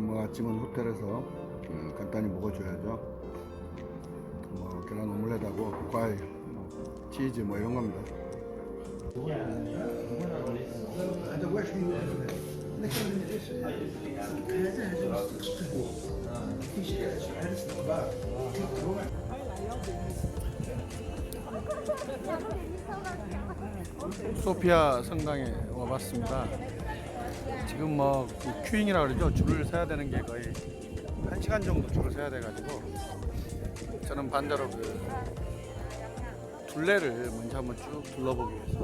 뭐 아침은 호텔에서 간단히 먹어줘야죠. 뭐 계란 오믈렛하고 과일, 뭐 치즈 뭐 이런 겁니다. 소피아 성당에 와봤습니다. 지금 뭐 큐잉이라 그러죠. 줄을 서야 되는 게 거의 1시간 정도 줄을 서야 돼가지고 저는 반대로 그 둘레를 먼저 한번 쭉 둘러보기 위해서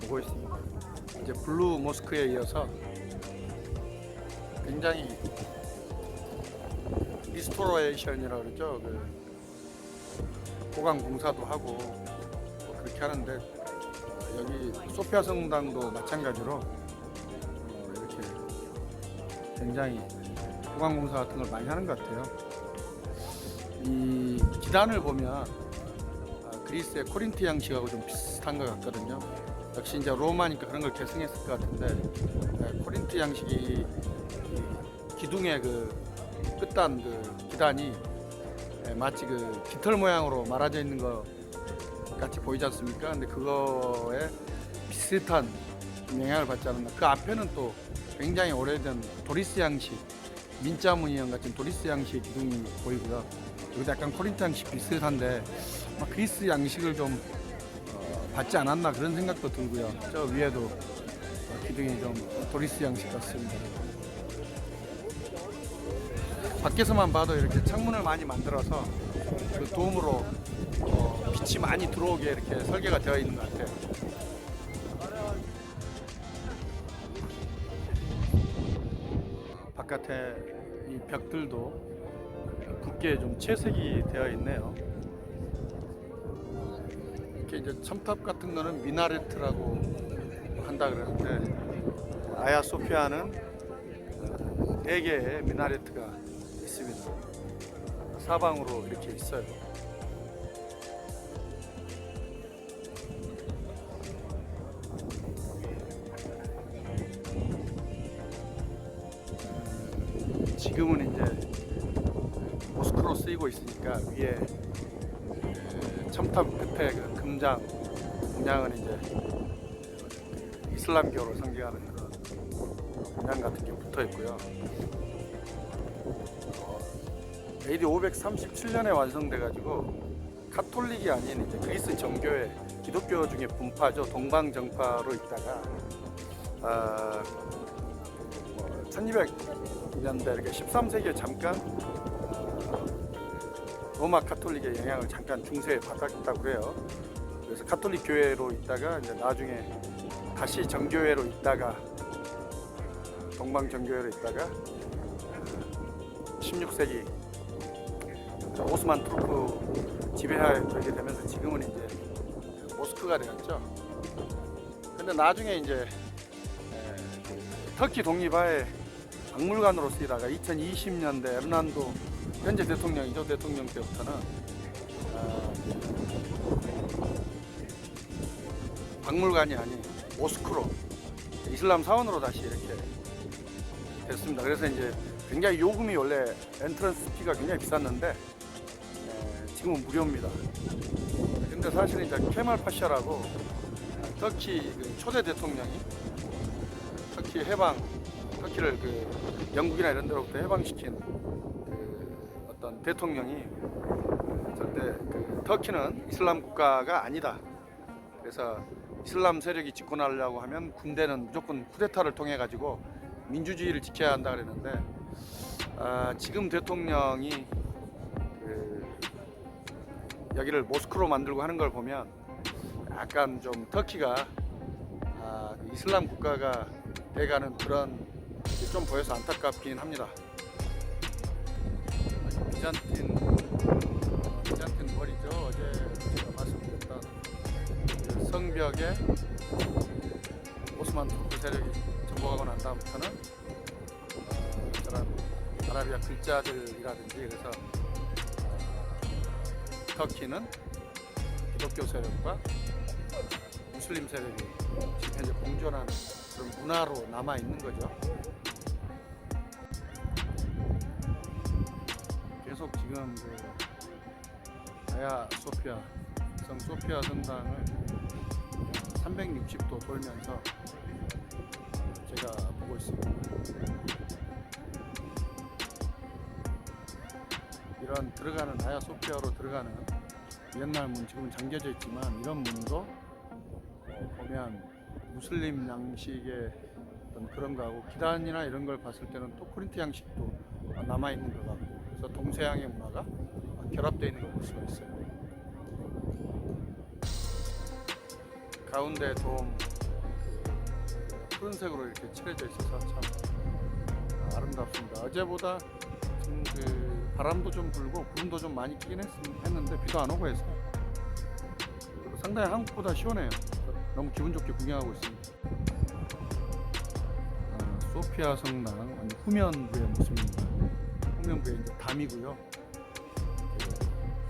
보고 있습니다. 이제 블루 모스크에 이어서 굉장히 리스토레이션이라고 그러죠. 그 보강 공사도 하고 뭐 그렇게 하는데 여기 소피아 성당도 마찬가지로 이렇게 굉장히 보강 공사 같은 걸 많이 하는 것 같아요. 이 기단을 보면 그리스의 코린트 양식하고 좀 비슷한 것 같거든요. 역시 이제 로마니까 그런 걸 계승했을 것 같은데 코린트 양식이 기둥의 그 끝단 그 기단이 마치 그 깃털 모양으로 말아져 있는 것 같이 보이지 않습니까? 근데 그거에 비슷한 영향을 받지 않았나. 그 앞에는 또 굉장히 오래된 도리스 양식, 민자 무늬형 같은 도리스 양식의 기둥이 보이고요. 여기도 약간 코린트 양식 비슷한데 그리스 양식을 좀 받지 않았나 그런 생각도 들고요. 저 위에도 기둥이 좀 도리스 양식 같습니다. 밖에서만 봐도 이렇게 창문을 많이 만들어서 그 도움으로 빛이 많이 들어오게 이렇게 설계가 되어 있는 것 같아요. 바깥에 이 벽들도 붓게 좀 채색이 되어 있네요. 이렇게 이제 첨탑 같은 거는 미나레트라고 한다 그러는데 아야 소피아는 4개의 미나레트가 있습니다. 사방으로 이렇게 있어요. 지금은 이제 모스크로 쓰이고 있으니까 위에 첨탑 끝에 그 금장 문양은 이제 이슬람교를 상징하는 그런 문양 같은 게 붙어 있고요. AD 537년에 완성돼 가지고 카톨릭이 아닌 이제 그리스 정교회 기독교 중에 분파죠. 동방정파로 있다가 1200년대 이렇게 13세기에 잠깐 로마 카톨릭의 영향을 잠깐 중세에 받았다고 해요. 그래서 카톨릭 교회로 있다가 이제 나중에 다시 정교회로 있다가 동방 정교회로 있다가 16세기 오스만 투르크 지배하에 되게 되면서 지금은 이제 모스크가 되었죠. 근데 나중에 이제 터키 독립하에 박물관으로 쓰이다가 2020년대 에르난도 현재 대통령이죠. 대통령 때부터는 박물관이 아닌 모스크로 이슬람 사원으로 다시 이렇게 됐습니다. 그래서 이제 굉장히 요금이 원래 엔트런스 피가 굉장히 비쌌는데 지금은 무료입니다. 근데 사실은 이제 케말 파샤라고 터키 그 초대 대통령이 터키를 그 영국이나 이런 데로부터 해방시킨 그 어떤 대통령이 절대 그 터키는 이슬람 국가가 아니다. 그래서 이슬람 세력이 집권하려고 하면 군대는 무조건 쿠데타를 통해 가지고 민주주의를 지켜야 한다 그랬는데 지금 대통령이 여기를 모스크로 만들고 하는 걸 보면 약간 좀 터키가 이슬람 국가가 돼가는 그런 게 좀 보여서 안타깝긴 합니다. 비잔틴 머리죠. 어제 제가 말씀드렸던 그 성벽에 오스만 투르크 세력이 정복하고 난 다음부터는 저런 아라비아 글자들이라든지 그래서 터키는 기독교 세력과 무슬림 세력이 지금 현재 공존하는 그런 문화로 남아 있는 거죠. 계속 지금 그 아야 소피아 성 소피아 성당을 360도 돌면서 제가 보고 있습니다. 이런 들어가는 아야 소피아로 들어가는 옛날 문, 지금은 잠겨져 있지만 이런 문도 보면 무슬림 양식의 어떤 그런 거하고 기단이나 이런 걸 봤을 때는 또 코린트 양식도 남아 있는 것 같고, 그래서 동서양의 문화가 결합되어 있는 걸 볼 수가 있어요. 가운데 돔 푸른색으로 이렇게 칠해져 있어서 참 아름답습니다. 어제보다 지금 그 바람도 좀 불고 구름도 좀 많이 끼긴 했는데 비도 안 오고 해서 상당히 한국보다 시원해요. 너무 기분 좋게 구경하고 있습니다. 소피아 성당 후면부의 모습입니다. 후면부에 이제 담이고요.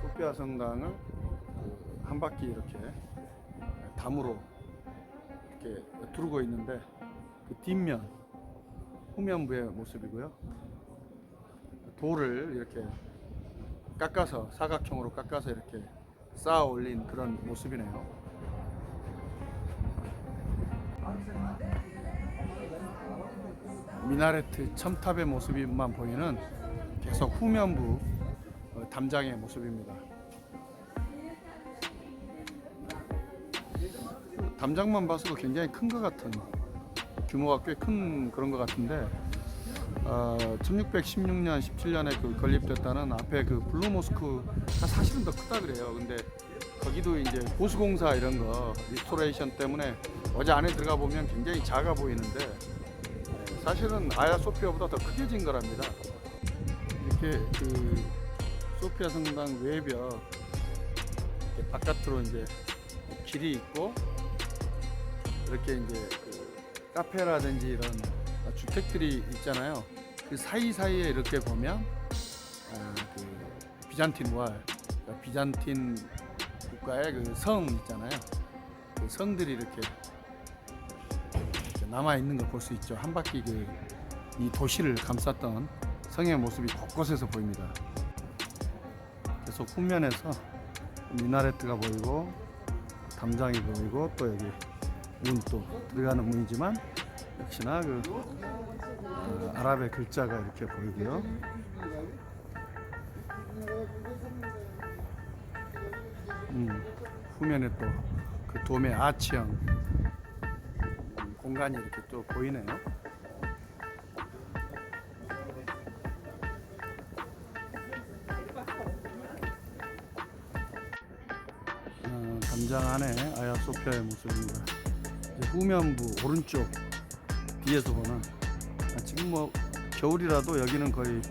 소피아 성당을 한 바퀴 이렇게 담으로 이렇게 두르고 있는데 그 뒷면 후면부의 모습이고요. 돌을 이렇게 깎아서 사각형으로 깎아서 이렇게 쌓아 올린 그런 모습이네요. 미나레트 첨탑의 모습만 보이는 계속 후면부 담장의 모습입니다. 담장만 봐서도 굉장히 큰 것 같은, 규모가 꽤 큰 그런 것 같은데 1616년 17년에 그 건립됐다는 앞에 그 블루 모스크가 사실은 더 크다 그래요. 근데 거기도 이제 보수공사 이런 거 리스토레이션 때문에 어제 안에 들어가 보면 굉장히 작아 보이는데 사실은 아야 소피아보다 더 크게 진 거랍니다. 이렇게 그 소피아 성당 외벽 이렇게 바깥으로 이제 길이 있고 이렇게 이제 그 카페라든지 이런 주택들이 있잖아요. 그 사이사이에 이렇게 보면 그 비잔틴 월, 그러니까 비잔틴 국가의 그 성 있잖아요. 그 성들이 이렇게 남아 있는 걸 볼 수 있죠. 한 바퀴 그 이 도시를 감쌌던 성의 모습이 곳곳에서 보입니다. 계속 후면에서 미나레트가 보이고 담장이 보이고 또 여기 문 또 들어가는 문이지만 역시나 그 아랍의 글자가 이렇게 보이고요. 후면에 또 그 돔의 아치형 공간이 이렇게 또 보이네요. 담장 안에 아야 소피아의 모습입니다. 후면부 오른쪽 뒤에서 보는 지금 뭐 겨울이라도 여기는 거의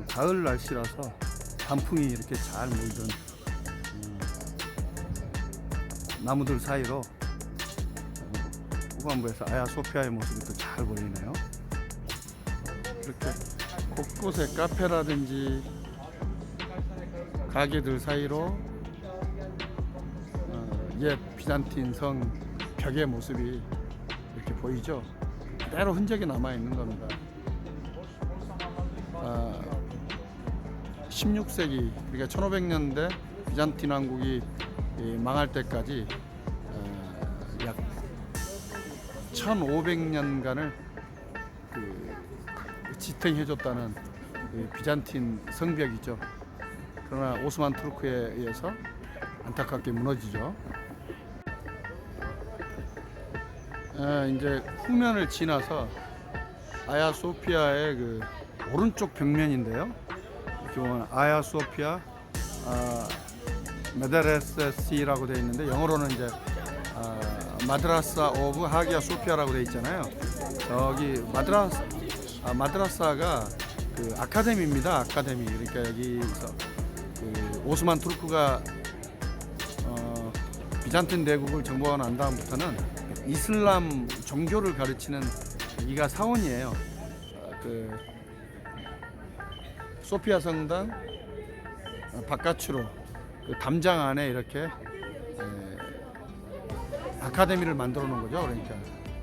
가을 날씨라서 단풍이 이렇게 잘 물든 나무들 사이로 후반부에서 아야 소피아의 모습이 또 잘 보이네요. 이렇게 곳곳에 카페라든지 가게들 사이로 옛 비잔틴 성 벽의 모습이 이렇게 보이죠. 그대로 흔적이 남아 있는 겁니다. 16세기 그러니까 1500년대 비잔틴 왕국이 망할 때까지 약 1500년간을 지탱해줬다는 비잔틴 성벽이죠. 그러나 오스만 투르크에 의해서 안타깝게 무너지죠. 이제 후면을 지나서 아야 소피아의 그 오른쪽 벽면인데요. 이렇게 보면 아야 소피아 메데레세시라고 되어 있는데 영어로는 이제 마드라사 오브 하기야 소피아라고 되어 있잖아요. 저기 마드라사가 그 아카데미입니다. 아카데미. 그러니까 여기서 그 오스만 투르크가 비잔틴 대국을 정복하고 난 다음부터는 이슬람 종교를 가르치는 여기가 사원이에요. 그 소피아 성당 바깥으로 그 담장 안에 이렇게 아카데미를 만들어 놓은 거죠. 그러니까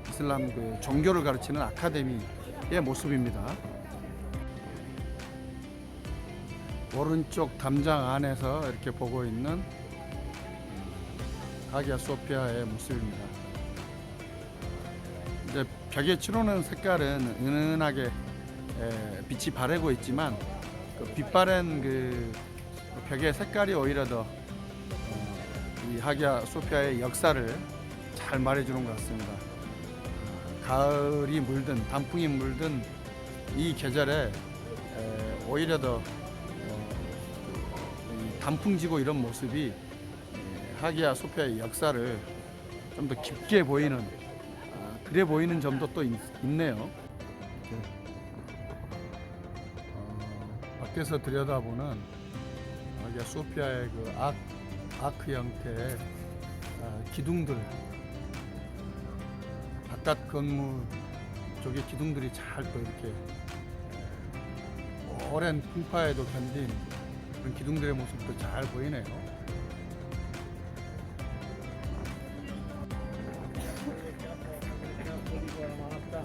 이슬람 그 종교를 가르치는 아카데미의 모습입니다. 오른쪽 담장 안에서 이렇게 보고 있는 하기야 소피아의 모습입니다. 이제 벽에 칠하는 색깔은 은은하게 빛이 바래고 있지만 그 빛바랜 그 벽의 색깔이 오히려 더 이 하기야 소피아의 역사를 잘 말해주는 것 같습니다. 가을이 물든 단풍이 물든 이 계절에 오히려 더 단풍지고 이런 모습이 하기야 소피아의 역사를 좀 더 깊게 보이는 그래 보이는 점도 또 있네요. 밖에서 들여다보는 하기야 소피아의 그 아크 형태의 기둥들, 바깥 건물 쪽에 기둥들이 잘 또 이렇게 오랜 풍파에도 견딘 그런 기둥들의 모습도 잘 보이네요.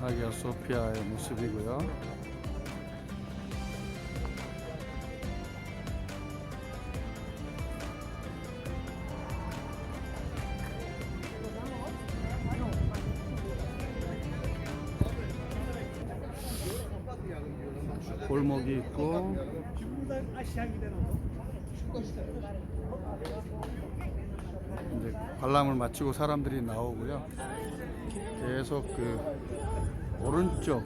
하기야 소피아의 모습이고요. 골목이 있고 이제 관람을 마치고 사람들이 나오고요. 계속 그 오른쪽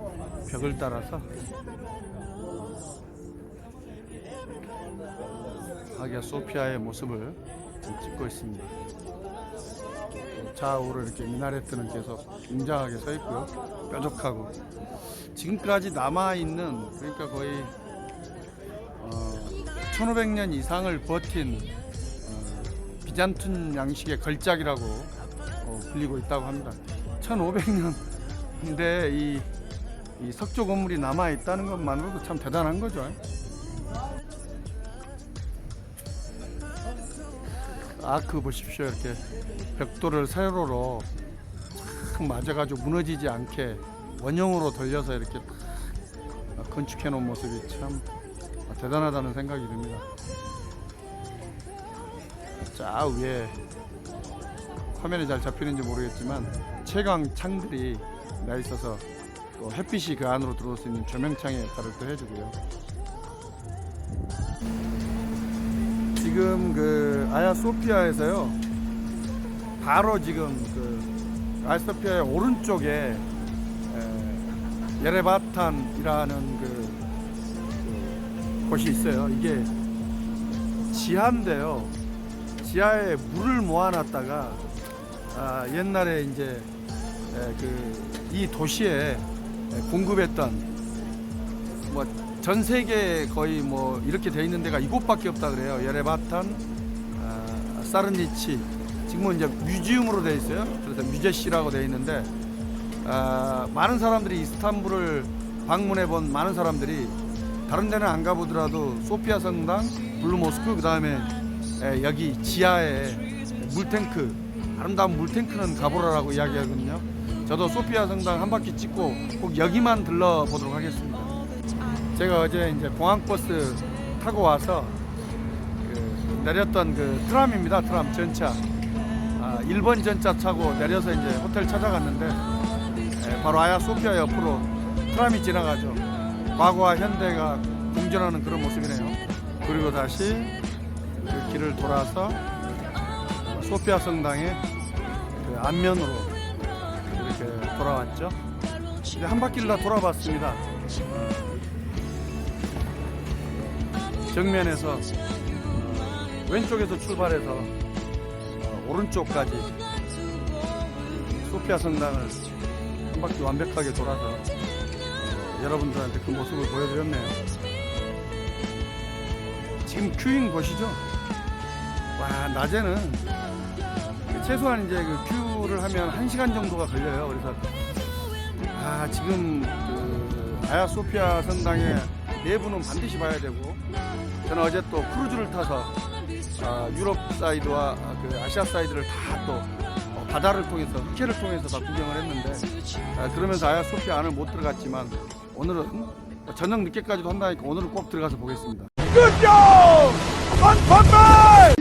벽을 따라서 하기야 소피아의 모습을 찍고 있습니다. 좌우로 이렇게 미나레트는 계속 웅장하게 서 있고요. 뾰족하고 지금까지 남아있는 그러니까 거의 1500년 이상을 버틴 비잔틴 양식의 걸작이라고 불리고 있다고 합니다. 1500년인데 이 석조 건물이 남아있다는 것만으로도 참 대단한 거죠. 아크 보십시오. 이렇게 벽돌을 세로로 탁 맞아가지고 무너지지 않게 원형으로 돌려서 이렇게 건축해 놓은 모습이 참 대단하다는 생각이 듭니다. 자 위에 화면에 잘 잡히는지 모르겠지만 채광 창들이 나 있어서 또 햇빛이 그 안으로 들어올 수 있는 조명창의 역할을 또 해주고요. 지금 그 아야 소피아에서요, 바로 지금 그 아야 소피아의 오른쪽에 예레바탄이라는 그 곳이 있어요. 이게 지하인데요. 지하에 물을 모아놨다가 옛날에 이제 이 도시에 공급했던 뭐 전 세계 거의 뭐 이렇게 돼 있는 데가 이곳밖에 없다 그래요. 예레바탄, 사르니치. 지금은 이제 뮤지엄으로 돼 있어요. 그래서 뮤제시라고 돼 있는데 많은 사람들이 이스탄불을 방문해 본 많은 사람들이 다른 데는 안 가보더라도 소피아 성당, 블루 모스크, 그 다음에 여기 지하에 물탱크, 아름다운 물탱크는 가보라라고 이야기하거든요. 저도 소피아 성당 한 바퀴 찍고 꼭 여기만 들러보도록 하겠습니다. 제가 어제 이제 공항버스 타고 와서 내렸던 그 트람입니다. 트람 전차. 1번 전차 타고 내려서 이제 호텔 찾아갔는데 바로 아야 소피아 옆으로 트람이 지나가죠. 과거와 현대가 공존하는 그런 모습이네요. 그리고 다시 그 길을 돌아서 소피아 성당의 그 앞면으로 이렇게 돌아왔죠. 이제 한 바퀴를 다 돌아봤습니다. 정면에서 왼쪽에서 출발해서 오른쪽까지 소피아 성당을 한 바퀴 완벽하게 돌아서 여러분들한테 그 모습을 보여드렸네요. 지금 큐잉 보시죠? 와, 낮에는 최소한 이제 그 큐를 하면 1시간 정도가 걸려요. 그래서 지금 그 아야 소피아 성당의 내부는 반드시 봐야 되고, 저는 어제 또 크루즈를 타서 유럽 사이드와 그 아시아 사이드를 다 또 바다를 통해서, 흑해를 통해서 다 구경을 했는데, 그러면서 아야 소피아 안을 못 들어갔지만 오늘은 저녁 늦게까지도 한다니까 오늘은 꼭 들어가서 보겠습니다. 임근영 선판매